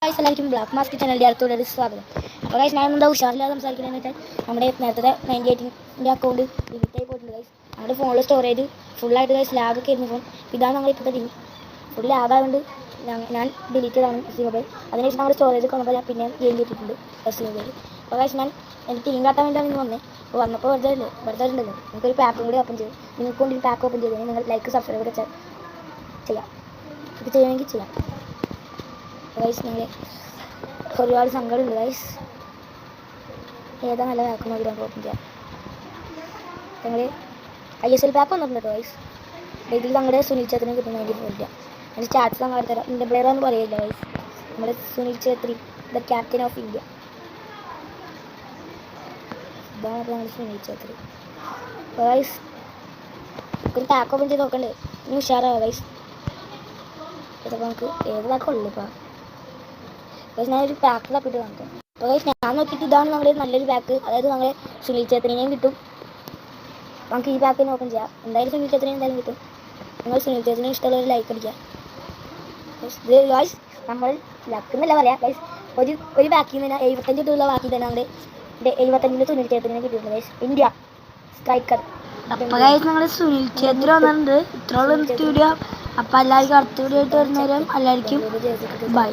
എല്ലാവർക്കും black mask ചാനലിൻ്റെ അടുത്തുള്ളൊരു സ്വാഗതം. അപ്പോൾ ഗൈസ് ഞാൻ എന്താ ഉഷാറില്ലാതെ സംസാരിക്കുന്നതെന്ന് വെച്ചാൽ നമ്മുടെ നേരത്തെ 98ൻ്റെ അക്കൗണ്ട് ഡിലീറ്റായി പോയിട്ടുണ്ട് ഗൈസ്. നമ്മുടെ ഫോണിൽ സ്റ്റോറേജ് ഫുള്ളായിട്ട് ഗൈസ് ലാഗൊക്കെ ആയിരുന്നു ഫോൺ. ഇതാണ് നമ്മൾ ഇപ്പോഴത്തെ ടീം ഫുൾ ലാഗായതുകൊണ്ട് ഞാൻ ഡിലീറ്റ് ചെയ്താണ് സി മൊബൈൽ. അതിനുശേഷം നമ്മുടെ സ്റ്റോറേജ് വന്നപ്പോൾ ഞാൻ പിന്നെ ഗെയിം ചെയ്തിട്ടുണ്ട് സി മൊബൈൽ. അപ്പോൾ ഗൈസ് ഞാൻ എൻ്റെ ടീം കാട്ടാൻ വേണ്ടിയാണ് ഇന്ന് വന്നത്. അപ്പോൾ വന്നപ്പോൾ വെറുതെ ഉണ്ടല്ലോ നമുക്കൊരു പാക്കും കൂടി ഓപ്പൺ ചെയ്തു. നിങ്ങൾക്ക് കൊണ്ട് ഒരു പാക്ക് ഓപ്പൺ ചെയ്ത് നിങ്ങൾ ലൈക്ക് സബ്സ്ക്രൈബ് ഒക്കെ ചെയ്യാം. ഇത് ചെയ്യുമെങ്കിൽ ചെയ്യാം. ഗൈസ് നിങ്ങൾ ഒരുപാട് സങ്കടമുണ്ട് ഗൈസ്. ഏതാ നല്ല പാക്ക് നോക്കി നമുക്ക് ഓപ്പൺ ചെയ്യാം. നിങ്ങൾ ISL പാക്ക് വന്നിട്ടുണ്ട് കേട്ടോ ഗൈസ്. ഇതിൽ നമ്മുടെ സുനിൽ ഛേത്രിനെ കിട്ടുന്ന വേണ്ടി പോയില്ല. അതിൻ്റെ സ്റ്റാറ്റ്സ് നമ്മൾ തരാം. ഇന്ത്യ പ്ലെയർ എന്ന് പറയില്ല ഗൈസ്. നമ്മുടെ Sunil Chhetri the captain of India. ഇതാണ് നമ്മുടെ സുനിൽ ഛേത്രി. അപ്പോൾ ഗൈസ് ഒരു പാക്ക് ഓപ്പൺ ചെയ്ത് നോക്കണ്ടേ ഇനി ഉഷാറാവാം ഗൈസ്. ചിലപ്പോൾ നമുക്ക് ഏത് പാക്കുള്ളൂ ഇപ്പോൾ ഞാനൊരു പാക്ക് തപ്പിട്ട് കാണിക്കാം. അപ്പോൾ ഞാൻ നോക്കിയിട്ട് ഇതാണ് നമ്മുടെ നല്ലൊരു പാക്ക്. അതായത് നമ്മളെ സുനിൽ ഛേത്രിനെയും കിട്ടും. നമുക്ക് ഈ പാക്ക് തന്നെ ഓപ്പൺ ചെയ്യാം. എന്തായാലും സുനിൽ ഛേത്രിനെ എന്തായാലും കിട്ടും. നിങ്ങൾ സുനിൽ ഛേത്രിനെ ഇഷ്ടമുള്ളൊരു ലൈക്ക് അടിക്കുക. ഇത് ഗൈസ് നമ്മൾ ലക്ക് എന്നല്ല പറയാം ഗൈസ്. ഒരു ബാക്കിൽ നിന്ന് 75 കിട്ടുള്ള ബാക്കി തന്നെ നമ്മുടെ 75 സുനിൽ ഛേത്രിനെ കിട്ടിയിട്ടുണ്ട് ഗൈസ്. India striker. അപ്പോൾ ഗൈസ് നമ്മൾ സുനിൽ ഛേത്രി വന്നിട്ടുണ്ട്. ഇത്രയുള്ള വീഡിയോ. അപ്പോൾ എല്ലാവർക്കും അടുത്ത വീഡിയോ ആയിട്ട് വരുന്നവരും എല്ലാവർക്കും ബൈ.